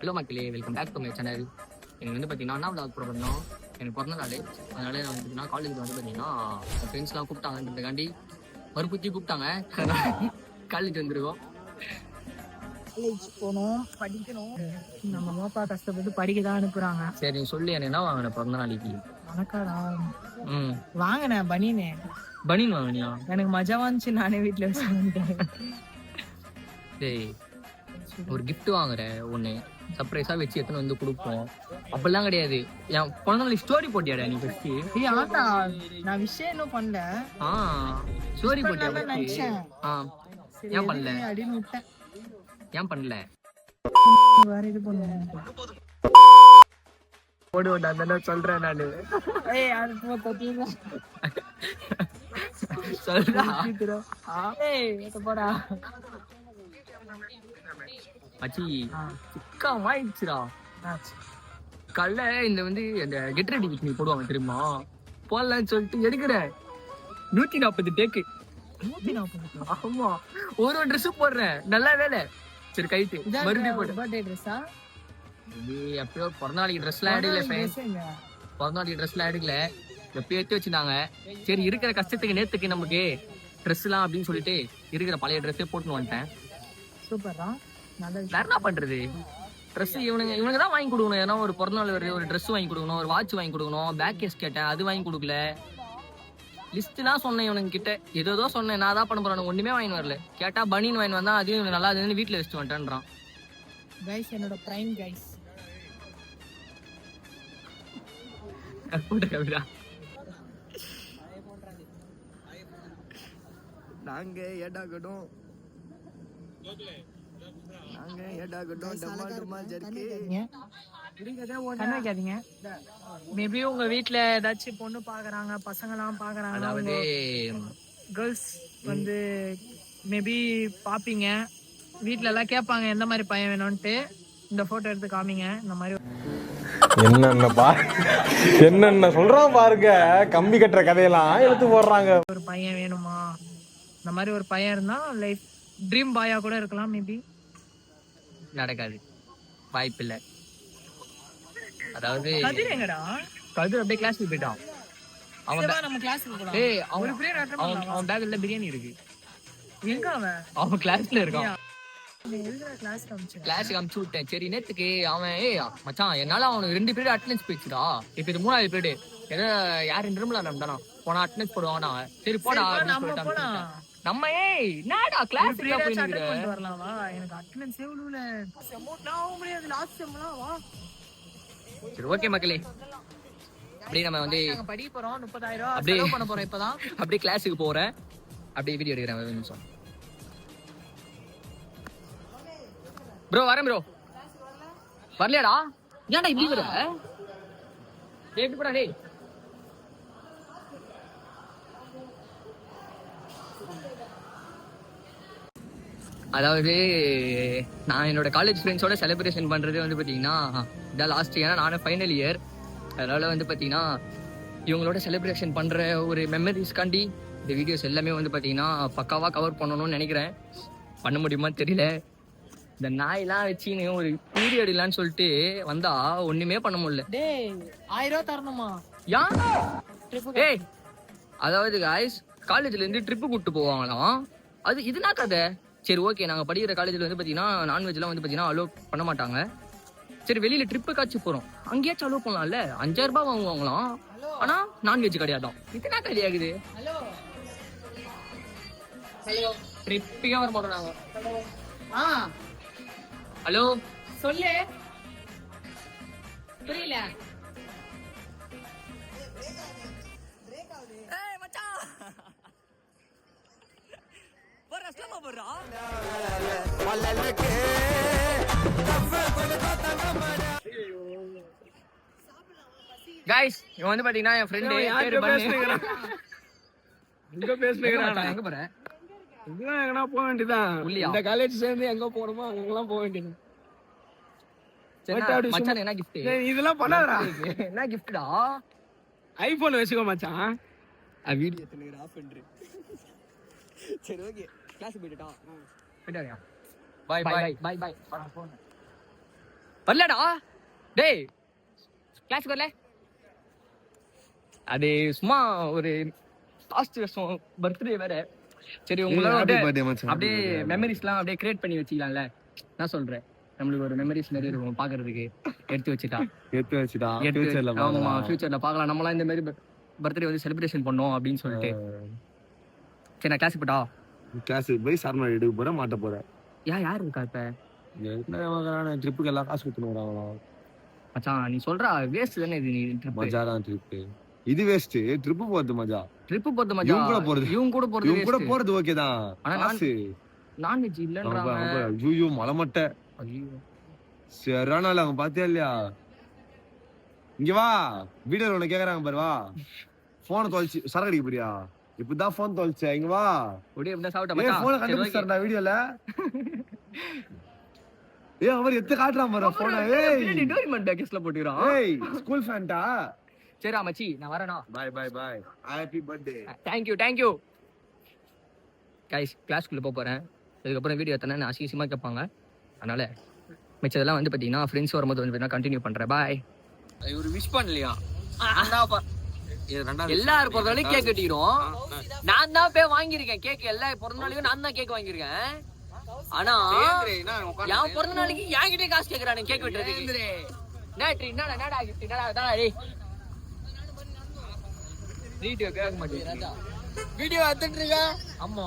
Hello மக்களே, welcome back to my channel. எனக்கு வந்து பார்த்தீங்கன்னா என்ன vlog பண்ணோம், எனக்கு பிறந்த நாள். அதனால நான் வந்து காலேஜுக்கு வந்து பார்த்தீங்கன்னா என் ஃப்ரெண்ட்ஸ்லாம் கூப்பிட்டாங்கன்றதுக்காண்டி மறுபூச்சி கூப்பிட்டாங்க. காலேஜ் வந்துருக்கோம். காலேஜ் போகணும், படிக்கணும். நம்ம அம்மா கஷ்டப்பட்டு படிக்க தான் அனுப்புறாங்க. சரி நீ சொல்லி எனக்கு என்ன வாங்கின பிறந்த நாளைக்கு? வணக்கடா. வாங்கினேன் பனின்னு. பனின் வாங்கினியா? எனக்கு மஜா வந்துச்சு, நானே வீட்டில் வச்சு. சரி ஒரு கிஃப்ட் வாங்குற ஒன்று சர்ப்ரைஸா வச்சு எத்தனை வந்து கொடுப்போம். அப்படிலாம் கிடையாது. என் பிறந்த நாளைக்கு ஸ்டோரி போட்டியாடா நீ ஃபர்ஸ்ட்? ஆட்டா நான் விஷயம் இன்னும் பண்ணல. ஸ்டோரி போட்டியா? நினைச்சேன். ஏன் பண்ணல? அப்படின்னு விட்டேன். ஏன் பண்ணல? வேற இது பண்ணுவேன். போடுவோம் நான் சொல்றேன். நானு அது பத்தியா சொல்றேன். போடா மச்சி சிக்கமாயிடுச்சுடா. கல்ல இந்த வந்து அந்த கெட் ரெடி வித் மீ போடுவாங்க தெரியுமா, போடலான்னு சொல்லிட்டு எடுக்கிறேன். 140 டேக்கு. 140? ஆமா, ஒரு ட்ரெஸ் போடுறேன், நல்லா வேலை. சரி கைட்டு மறுபடியும் போடு. பர்த்டே ட்ரெஸ்ஸா? இது எப்பயோ பிறந்த நாளைக்கு ட்ரெஸ்லாம் எடுக்கல ஃப்ரெண்ட்ஸ். பிறந்த நாளைக்கு ட்ரெஸ்லாம் எடுக்கல, எப்பயோ எடுத்து வச்சுருந்தாங்க. சரி இருக்கிற கஷ்டத்துக்கு நேத்துக்கு நமக்கு ட்ரெஸ்லாம் அப்படின்னு சொல்லிட்டு இருக்கிற பழைய ட்ரெஸ்ஸே போட்டுன்னு வந்துட்டேன். சூப்பரா. வேற என்ன பண்றது, ட்ரெஸ் இவனுங்க தான் வாங்கி கொடுக்கணும். ஏன்னா ஒரு பிறந்த நாள் வருது, ஒரு ட்ரெஸ் வாங்கி கொடுக்கணும், ஒரு வாட்ச் வாங்கி கொடுக்கணும், பேக் கேஸ் கேட்டேன், அது வாங்கி கொடுக்கல. லிஸ்ட்லாம் சொன்னேன் இவனுங்க கிட்ட, ஏதோ சொன்னேன். நான் தான் பண்ண போறேன், ஒண்ணுமே வாங்கி வரல. கேட்டா பனின்னு வாங்கி வந்தா அதையும் நல்லா அது வீட்டுல வச்சுட்டு வந்துட்டேன்றான். கைஸ் என்னோட பிரைம் கைஸ். நாங்க ஏடாகடும் மேபி உங்க வீட்ல ஏதாச்சும் பொண்ணு பாக்குறாங்க, பசங்க எல்லாம் பாக்குறாங்க, அதாவது கேர்ள்ஸ் வந்து மேபி பாப்பீங்க. வீட்ல எல்லாம் கேட்பாங்க எந்த மாதிரி பையன் வேணும்ட்டு. இந்த போட்டோ எடுத்து காமிங்க. இந்த மாதிரி என்னென்ன சொல்றான் பாருங்க, கம்பி கட்டுற கதையெல்லாம் எடுத்து போடுறாங்க. ஒரு பையன் வேணுமா, இந்த மாதிரி ஒரு பையன் இருந்தா லைஃப் ட்ரீம் பாயா கூட இருக்கலாம். மேபி நடக்காது, வாய்ப்பு இல்ல. அதாவது கதிர் எங்கடா? கதிர் அப்படியே கிளாஸ்க்கு போயிட்டான். நம்ம கிளாஸ்க்கு போலாம். ஏய் அவன் பேக்ல பிரியாணி இருக்கு. எங்க அவன் கிளாஸ்ல இருக்கான். கிளாஸ்க்கு அமுச்சு விட்டேன். சரி நேத்துக்கு அவன் மச்சான் என்னால அவனுக்கு 2 பீரியட் அட்டெண்டன்ஸ் போயிடுச்சுடா. இப்ப இது 3வது பீரியட். ஏதோ யாரு நிர்மலா மேம் தானா போனா அட்டெண்டன்ஸ் போடுவானா. சரி போடா நம்ம என்னடா கிளாஸ் வரலாமா? எனக்கு அட்டெண்டன்ஸ் எவ்வளவுல அமௌண்ட் ஆக முடியாது. லாஸ்ட் செம்லாம் வா. சரி ஓகே மக்களே, அப்படியே நம்ம வந்து படிக்க போறோம். 30,000 செலவு பண்ண போறோம். இப்பதான் அப்படியே கிளாஸுக்கு போறேன், அப்படியே வீடியோ எடுக்கிறேன். ஒரு நிமிஷம் ப்ரோ, வரேன் ப்ரோ. வரலையாடா? ஏன்டா இப்படி வர? எப்படி போடா டேய். அதாவது நான் என்னோட காலேஜ் ஃப்ரெண்ட்ஸோட செலிப்ரேஷன் பண்ணுறது வந்து பார்த்தீங்கன்னா இதான் லாஸ்ட். ஏன்னா நானும் ஃபைனல் இயர். அதனால் வந்து பார்த்தீங்கன்னா இவங்களோட செலிப்ரேஷன் பண்ணுற ஒரு மெமரிஸ்காண்டி இந்த வீடியோஸ் எல்லாமே வந்து பார்த்தீங்கன்னா பக்காவாக கவர் பண்ணணும்னு நினைக்கிறேன். பண்ண முடியுமான்னு தெரியல. இந்த நாயெல்லாம் வச்சுன்னு ஒரு பீரியட் இல்லைன்னு சொல்லிட்டு வந்தா ஒன்றுமே பண்ண முடியல. 1000 தரணுமா? ஏய் அதாவது காய்ஸ், காலேஜ்லேருந்து ட்ரிப்பு கூப்பிட்டு போவாங்களாம். அது இதுனா கதை. சரி ஓகே, நாங்கள் படிக்கிற காலேஜில் வந்து பார்த்தீங்கன்னா நான்வெஜ்லாம் வந்து பார்த்தீங்கன்னா அலோவ் பண்ண மாட்டாங்க. சரி வெளியில் ட்ரிப்பு காய்ச்சி போகிறோம், அங்கேயாச்சும் அலோவ் பண்ணலாம்ல. 5000 ரூபாய் வாங்குவாங்களாம், ஆனால் நான்வெஜ் கிடையாதான். இதுனா கதையாகுது. ட்ரிப்புக்கே வர மாட்டோம் நாங்கள். ஹலோ சொல்லு. புரியல. கைஸ் இவன் வந்து பாத்தீங்கன்னா என் ஃப்ரெண்ட். பேரு பண்ணு. எங்க பேசுறீங்க? எங்க போற? இங்கலாம் எங்கனா போக வேண்டியதான். இந்த காலேஜ் சேர்ந்து எங்க போறோமோ அங்கலாம் போக வேண்டியது. மச்சான் என்ன gift? இதெல்லாம் பண்ணாதடா. என்ன giftடா? ஐபோன் வெச்சுக்கோ மச்சான். வீடியோ எடுத்துங்க, ஆஃப் பண்றே. சரி ஓகே, கிளாஸ் போய்டா. போய்டாயா? Bye bye bye bye. Phone வரலடா டேய் கிளாஸ்க்கு வரல. அது சும்மா ஒரு லாஸ்ட் வருஷம் பர்த்டே வேற. சரி உங்களோட அப்படியே மெமரிஸ்லாம் அப்படியே கிரியேட் பண்ணி வச்சுக்கலாம்ல. நான் சொல்றேன் நம்மளுக்கு ஒரு மெமரிஸ் நிறைய இருக்கும் பாக்குறதுக்கு. எடுத்து வச்சுட்டா ஆமா ஃபியூச்சர்ல பார்க்கலாம். நம்மளாம் இந்த மாதிரி பர்த்டே வந்து செலிப்ரேஷன் பண்ணோம் அப்படின்னு சொல்லிட்டு. சரி நான் கிளாஸ் போட்டா கிளாஸுக்கு போய் சரணா எடுக்க போறேன் மாட்ட போறேன். யார் இருக்கா இப்ப? ட்ரிப்புக்கு எல்லாம் காசு கொடுத்துன்னு வராங்களா மச்சான்? நீ சொல்றா வேஸ்ட் தானே இது. நீ ட்ரிப் மஜாதான் ட்ரிப்பு. இது வேஸ்ட். ட்ரிப்பு போறது மஜா. ட்ரிப் போறது மஜா. இவங்க கூட போறது ஓகே தான். காசு நான்வெஜ் இல்லன்றாங்க. ஐயோ மலமட்டை. ஐயோ சரியானால அவங்க பாத்தியா இல்லையா? இங்க வா வீடியோல உன்னை கேக்குறாங்க பாரு. வா போனை தொலைச்சு சரக்கு அடிக்க போறியா? இப்பதான் போன் தொலைச்ச. இங்க வா போனை கண்டுபிடிச்சாருடா வீடியோல. அவர் எத்த காட்டுறான் பாரு போனை. ஸ்கூல் ஃபேன்டா. சரிடா மச்சி நான் வரேனா. Bye happy birthday. Thank you guys. கிளாஸ்க்குள்ள போறேன். அதுக்கப்புறம் வீடியோ எத்தனை அசிங்கமா கேட்பாங்க. அதனால மிச்சதெல்லாம் வந்து பாத்தீங்கன்னா ஃப்ரெண்ட்ஸ் வரும்போது வந்து கண்டினியூ பண்றேன். பாய். இவரு விஷ் பண்ணலையா? எல்லாரும் பிறந்த நாளைக்கு கேக் கட்டிக்கிறோம். நான் தான் போய் வாங்கியிருக்கேன் கேக். எல்லா பிறந்த நாளைக்கும் நான் தான் கேக் வாங்கியிருக்கேன். ஆனா என் பிறந்த நாளைக்கு என்கிட்டே காசு கேட்கறானு கேக் வெட்டுறதுக்கு. வீடியோ எடுத்துட்டு இருக்க. ஆமா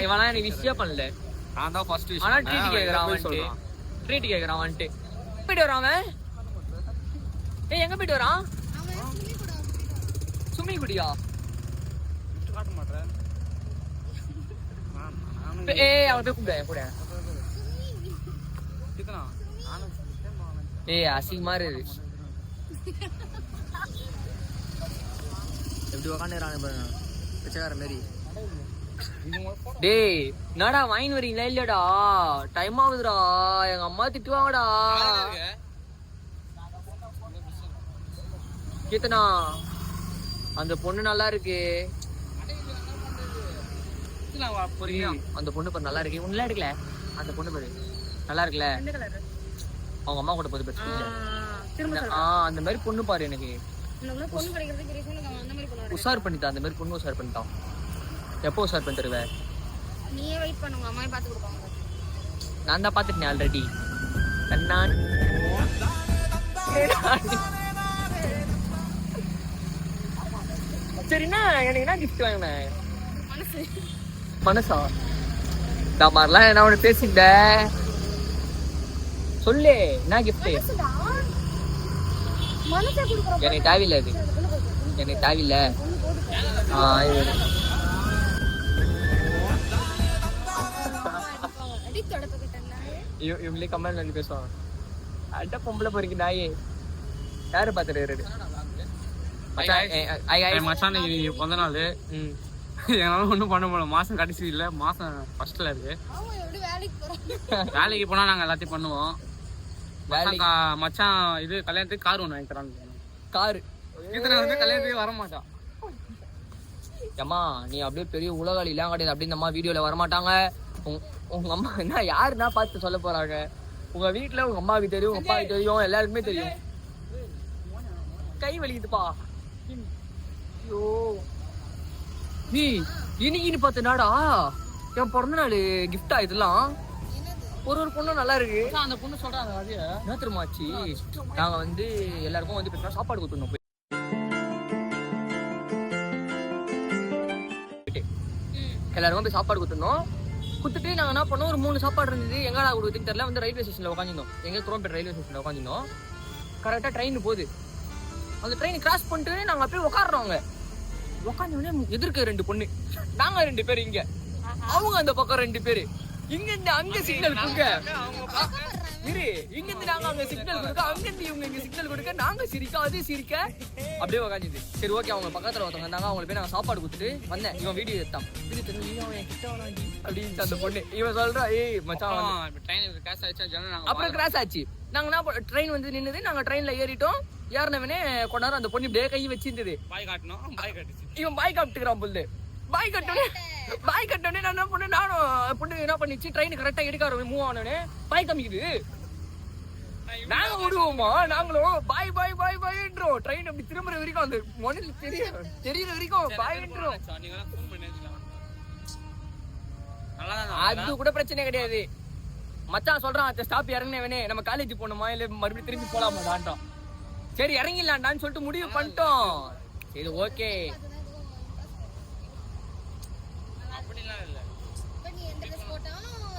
இவனா நீ விஷயே பண்ணல. நான் தான் ஃபர்ஸ்ட் விஷ். ஆனா ட்ரீட் கேக்குறான் வந்துட்டு. போயிட்டு வரான் அவன். எங்க போயிட்டு வரான்? சுமி குடியா? காட்ட மாட்டேன். அவன் போய் கூப்பிட கூட. அசிங்கமா இருக்கு. எப்படி உக்காந்துறான் பிச்சைக்கார மாதிரி. டேய் என்னடா வாங்கி வரீங்களா இல்லடா? டைம் ஆகுதுடா. எங்க அம்மா திட்டுவாங்கடா. கீர்த்தனா அந்த பொண்ணு நல்லா இருக்கு. அந்த பொண்ணு பாரு நல்லா இருக்கு. ஒண்ணுல எடுக்கல. அந்த பொண்ணு பாரு நல்லா இருக்குல்ல. அவங்க அம்மா கூட போது அந்த மாதிரி பொண்ணு பாரு. எனக்கு உஷார் பண்ணிட்டான். அந்த மாதிரி பொண்ணு உஷார் பண்ணிட்டான். எப்போ உஷார் பண்ணி தருவேன்? நீயே வெயிட் பண்ணுங்க. அம்மா பார்த்து கொடுப்பாங்க. நான் தான் பார்த்துட்டேன் ஆல்ரெடி. சரிண்ணா எனக்கு என்ன கிஃப்ட் வாங்கினேன்? மனசா? இந்த மாதிரிலாம் என்ன ஒன்று பேசிட்ட சொல்லு. என்ன கிஃப்ட்? எனக்கு தேவையில்லை. அது எனக்கு தேவையில்லை. இவங்களே கமெண்ட் பண்ணி பேசுவாங்க. அட்ட பொம்பளை போறீங்க நாயே. யாரு பாத்துட்டு மச்சான் பிறந்த நாள். என்னால ஒன்றும் பண்ண முடியல. மாசம் கடைசி இல்லை, மாசம் ஃபர்ஸ்ட்ல இருக்கு. வேலைக்கு போனா நாங்க எல்லாத்தையும் பண்ணுவோம். மச்சான் இது கல்யாணத்துக்கு கார் ஒன்று வாங்கிக்கிறான்னு. காரு இதனை வந்து கல்யாணத்துக்கு வர மாட்டான். அம்மா நீ அப்படியே பெரிய உலகாளி எல்லாம் கிடையாது. அப்படி இந்த அம்மா வீடியோல வரமாட்டாங்க. உங்க அம்மா என்ன யாருன்னா பார்த்து சொல்ல போறாங்க. உங்க வீட்டுல உங்க அம்மாவுக்கு தெரியும், உங்க அப்பாவுக்கு தெரியும், எல்லாருக்குமே தெரியும். கை வலிக்குதுப்பா. ஐயோ நீ இன்னைக்குன்னு பார்த்தனாடா என் பிறந்த நாள் கிஃப்டா இதெல்லாம். ஒரு பொண்ணும் நல்லா இருக்கு. அந்த பொண்ணு சொல்றாங்க என்ன தெரியுமாச்சு? நாங்க வந்து எல்லாருக்கும் வந்து சாப்பாடு கொடுத்துருந்தோம். எல்லாருக்கும் போய் சாப்பாடு கொடுத்துருந்தோம். கொடுத்துட்டு நாங்கள் என்ன பண்ணோம், ஒரு 3 சாப்பாடு இருந்தது. எங்கடா கொடுக்குறதுன்னு தெரியல. வந்து ரயில்வே ஸ்டேஷனில் உட்காந்துருந்தோம். எங்கே குரோம்பேட் ரயில்வே ஸ்டேஷனில் உட்காந்துருந்தோம். கரெக்டாக ட்ரெயின் போகுது. அந்த ட்ரெயின் கிராஸ் பண்ணிட்டு நாங்கள் அப்படியே உட்காடுறோம். உட்காந்தோடனே எதிர்க்க 2 பொண்ணு. நாங்கள் 2 பேர் இங்கே, அவங்க அந்த பக்கம் 2 பேர். இங்கிருந்து அங்க சிக்னல் கொடுக்க இரு, இங்கிருந்து நாங்க அங்க சிக்னல் கொடுக்க, அங்கிருந்து இவங்க இங்க சிக்னல் கொடுக்க, நாங்க சிரிக்க, அது சிரிக்க, அப்படியே உட்காந்துது. சரி ஓகே, அவங்க பக்கத்துல ஒருத்தவங்க இருந்தாங்க, அவங்களுக்கு போய் நாங்க சாப்பாடு கொடுத்துட்டு வந்தேன். இவன் வீடியோ எடுத்தான். அப்படின்னு அந்த பொண்ணு இவன் சொல்றா, ஏய் மச்சான் அப்புறம் கிராஸ் ஆச்சு. நாங்க என்ன ட்ரெயின் வந்து நின்னுது, நாங்க ட்ரெயின்ல ஏறிட்டோம். ஏறினவனே கொண்டாரு அந்த பொண்ணு இப்படியே கை வச்சிருந்தது. இவன் பாய் காட்டுக்கிறான் புல்லு. பாய் கட்டு பாய் கட்டனே நான் என்ன பண்ணேன், நானும் பொண்ணு என்ன பண்ணிச்சு, ட்ரெயின் கரெக்டா எடுக்க மூவ் ஆனோடனே பாய் காமிக்குது. நாங்க விடுவோமா, நாங்களும் பாய் பாய் பாய் பாய்ன்றோம். ட்ரெயின் அப்படி திரும்புற வரைக்கும் அந்த மொழில தெரியற வரைக்கும் பாய்ன்றோம். அது கூட பிரச்சனை கிடையாது. மச்சான் சொல்றான், அந்த ஸ்டாப் இறங்கினவனே நம்ம காலேஜ் போகணுமா இல்ல மறுபடியும் திரும்பி போலாமாடான்ட்டான். சரி இறங்கிடலான்டான்னு சொல்லிட்டு முடிவு பண்ணிட்டோம். சரி ஓகே.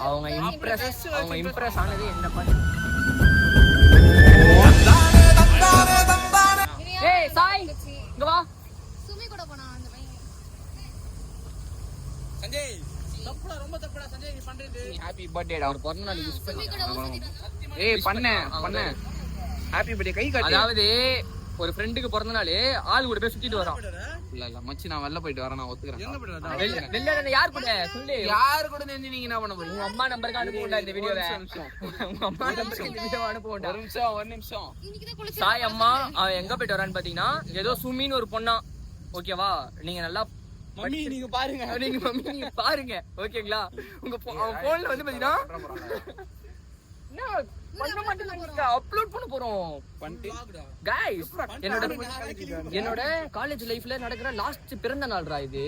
அவங்க இம்ப்ரெஸ் ஆனது என்ன பண்ண. ஏய் சாய் இங்க வா. சுமி கூட போனா அந்த பையன். சஞ்சய் தப்புடா, ரொம்ப தப்புடா சஞ்சய் நீ பண்றது. ஹேப்பி பர்த்டே டா. அவர் பிறந்த நாள் விஷ் சுமி கூட ஊத்திட்டான். ஏய் பண்ண ஹாப்பி பர்த்டே கை காட்டு. அதாவது ஒரு ஃப்ரெண்டுக்கு பிறந்த நாள் ஆள் கூட போய் சுத்திட்டு வரோம். இல்ல மச்சி நான் வெளில போயிட்டு வரேன், நான் ஒத்துக்கிறேன். எங்க போயிட்டு வெளில யார் கூட சொல்லு. யாரு கூட நின்னு நீங்க என்ன பண்ண போறீங்க? உங்க அம்மா நம்பருக்கு அனுப்புவோம்டா இந்த வீடியோவை. உங்க அம்மா நம்பருக்கு இந்த வீடியோவை அனுப்புவோம்டா. ஒரு நிமிஷம் இன்னைக்கு தான் குளிச்சு சாய் அம்மா அவன் எங்க போயிட்டு வரான்னு பாத்தீங்கன்னா ஏதோ சுமின்னு ஒரு பொண்ணா. ஓகேவா, நீங்க நல்லா மம்மி நீங்க பாருங்க. நீங்க மம்மி நீங்க பாருங்க ஓகேங்களா. உங்க அவன் போன்ல வந்து பாத்தீங்கன்னா என்ன பண்ண மாட்டேங்க, அப்லோட் பண்ண போறோம். गाइस என்னோட காலேஜ் லைஃப்ல நடக்கிற லாஸ்ட் பிறந்த நாள்ரா இது.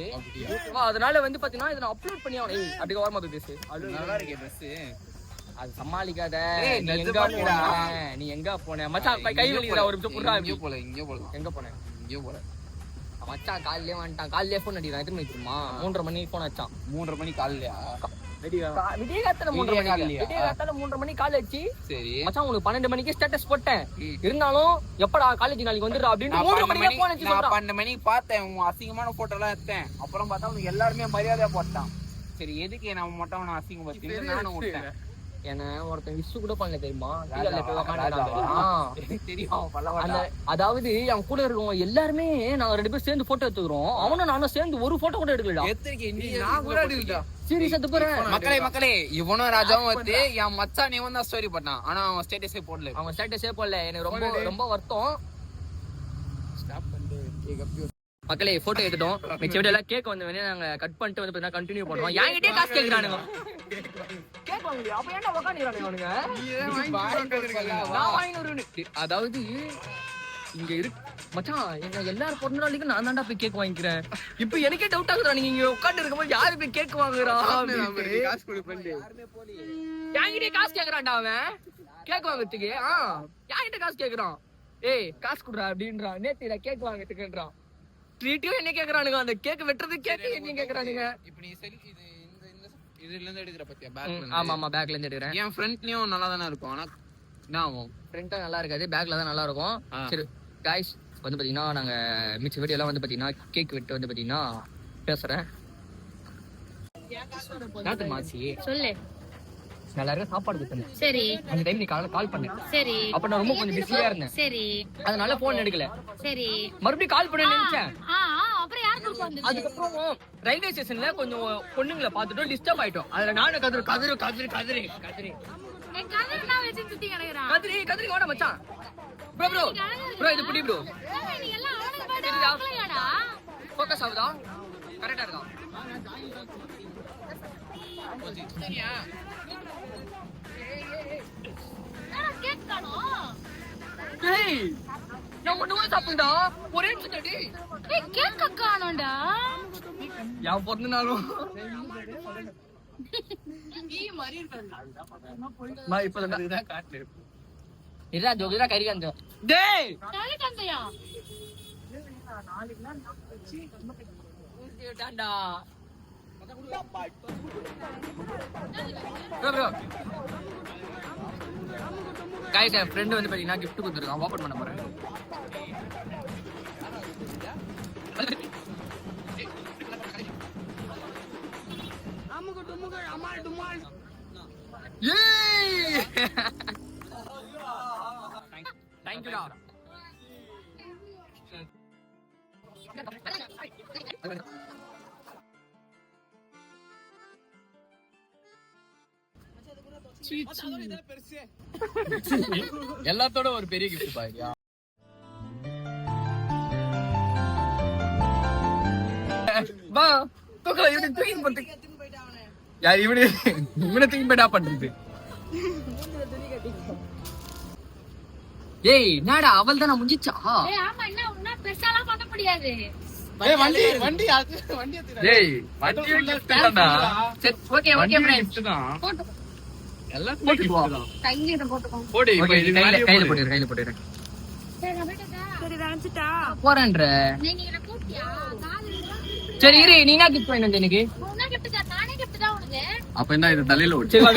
அதனால வந்து பாத்தீங்கன்னா இத நான் அப்லோட் பண்ணி ஆகணும். ஏய் அப்படியே வரமா பேசு. நல்லா இருக்கே Dress. அது சமாளிக்காத. நீ எங்க போன மச்சான்? கை வலிக்குதா, ஒரு நிமிஷம் புறா. இங்க போல எங்க போன? இங்க போல மச்சான் காலையிலே வந்துட்டான். காலையிலே போன் அடிக்கிறான். எத்தனை மணிக்கு தெரியுமா? 3:30 மணிக்கு போன் வச்சான். 3:30 மணி காலையிலயா? விடிய காத்தால 3:30 மணி கால் வச்சு. சரி மச்சான் உங்களுக்கு 12 மணிக்கு ஸ்டேட்டஸ் போட்டேன். இருந்தாலும் எப்படா காலேஜ் நாளைக்கு வந்துடுறா அப்படின்னு 3 மணிக்கு போன் வச்சு சொல்றான். 12 மணிக்கு பார்த்தேன், உன் அசிங்கமான போட்டோ எல்லாம் எடுத்தேன். அப்புறம் பார்த்தா உனக்கு எல்லாருமே மரியாதையா போட்டான். சரி எதுக்கு நான் மட்டும் அவனை அசிங்கம் பத்தி நானும் விட்டேன். என்ன ஒருத்தன் விஷ் கூட பண்ணல தெரியுமா? தெரியும். அதாவது அவன் கூட இருக்கவங்க எல்லாருமே நாங்க 2 பேரும் சேர்ந்து போட்டோ எடுத்துக்கிறோம். அவனும் நானும் சேர்ந்து ஒரு போட்டோ கூட எடுக்கல. சீரியஸா போறேன். மக்களே இவனும் ராஜாவும் வந்து என் மச்சான் இவன் தான் ஸ்டோரி பண்ணான். ஆனா அவன் ஸ்டேட்டஸே போடல. அவன் ஸ்டேட்டஸே போடல. எனக்கு ரொம்ப ரொம்ப வருத்தம். மக்களே போட்டோ எடுத்துட்டோம். மிச்ச வீடியோ எல்லாம் கேக் வந்து நாங்க கட் பண்ணிட்டு வந்து பாத்தீங்கன்னா கண்டினியூ பண்ணுவோம். என்கிட்டயே காசு கேக்குறானுங்க. கேக் வாங்க முடியும். அப்ப ஏன்டா உட்காந்துறானுங்க அவனுங்க? நான் வாங்கினு. அதாவது இங்க இருக்கு மச்சான், எங்க எல்லாரும் பிறந்த நாளைக்கு நான் தான்டா போய் கேக் வாங்கிக்கிறேன். இப்ப எனக்கே டவுட் ஆகுதுடா, நீங்க இங்க உட்காந்து இருக்கும்போது யாரு போய் கேக் வாங்குறா? என்கிட்டயே காசு கேக்குறான்டா அவன் கேக் வாங்குறதுக்கு. என்கிட்ட காசு கேக்குறான். ஏய் காசு குடுறா அப்படின்றான். நேத்து கேக் வாங்கிட்டுக்குன்றான். ட்ரீட்டும் என்ன கேக்குறானுங்க, அந்த கேக் வெட்டுறது கேக்கு என்ன கேக்குறானுங்க. இப்போ நீ செல் இதுல இருந்து எடுக்கற பத்தியா? பேக்ல. ஆமா பேக்ல இருந்து எடுக்கறேன். என் ஃப்ரண்ட்லயும் நல்லா தான இருக்கும். ஆனா என்ன ஆகும், ஃப்ரண்டா நல்லா இருக்காது, பேக்ல தான் நல்லா இருக்கும். சரி गाइस வந்து பாத்தீங்கன்னா நாங்க மிச்ச வீடியோ எல்லாம் வந்து பாத்தீங்கன்னா கேக் வெட்டு வந்து பாத்தீங்கன்னா பேசுறேன். யாத்து மாச்சி சொல்லு. எல்லாரும் சாப்பாடு கொடுத்தேன். சரி அந்த டைம் நீ கால் பண்ண. சரி அப்ப நான் ரொம்ப கொஞ்சம் பிஸியா இருந்தேன். சரி அதனால போன் எடுக்கல. சரி மறுபடியும் கால் பண்ண நினைச்சேன். அப்புறம் யார் கூப்பிட்டு வந்தது? அதுக்கப்புறம் ரயில்வே ஸ்டேஷன்ல கொஞ்சம் பொண்ணுங்களை பார்த்துட்டு டிஸ்டர்ப் ஆயிட்டோம். அதுல நானும் கதிரி கதிரி கதிரி கதிரி கதிரி என் கதிர் நான் வச்சு சுத்தி கிடக்குறான். கதிரி கதிரி வாடா மச்சான். ப்ரோ ப்ரோ ப்ரோ இது புடி ப்ரோ. நீ எல்லாம் அவனுக்கு பாடா ஆகலையாடா? ஃபோக்கஸ் ஆகுதா? கரெக்டா இருக்கா? சரியா? நான் கேக் காணோம். டேய் நான் ஒண்ணுமே சாப்பிட்டா ஒரே நிமிஷம் டேய். ஏய் கேக் காணோம்டா. யார் பிறந்த நாளும் நான் இப்பதான் காட்டு. இதா ஜோகிரா கறிகாந்த. டேய் நாளை கந்தையா? டாடா ப்ரோ ப்ரோ गाइस என் ஃப்ரெண்ட் வந்து பாத்தீங்கன்னா gift கொடுத்திருக்கான். ஓபன் பண்ண போறேன். ஏய் थैंक यू டா. எல்லாத்தோட ஒரு பெரிய கிஃப்ட் பாருயா. வா தூக்கலாம் இவனை தூக்கி போட்டு யார் இவனு இவனை தூக்கி போயிட்டா பண்றது ஏய் என்னடா அவள் தானே முடிஞ்சிச்சா ஏய் ஆமா என்ன உன்னா பெருசாலாம் பண்ண முடியாது ஏய் வண்டி சரி ஓகே ஓகே ஃப்ரெண்ட்ஸ் போட்டு எல்லாம் போட்டு கையில போட்டுக்கோ போடு கையில போட்டுறேன் சரி நான் போயிட்டா சரி நினைச்சிட்டா போறேன்ற நீங்க என்ன கூப்பிட்டியா காதுல சரி இரு நீ என்ன கிஃப்ட் பண்ணு எனக்கு உன்ன கிஃப்ட் தான் நானே கிஃப்ட் தான் உனக்கு அப்ப என்ன இது தலையில சரி வா